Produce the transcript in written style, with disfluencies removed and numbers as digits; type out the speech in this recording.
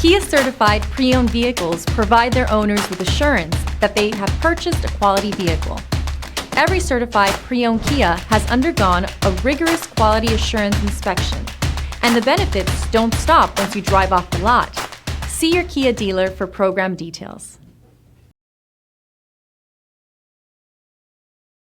Kia certified pre-owned vehicles provide their owners with assurance that they have purchased a quality vehicle. Every certified pre-owned Kia has undergone a rigorous quality assurance inspection, and the benefits don't stop once you drive off the lot. See your Kia dealer for program details.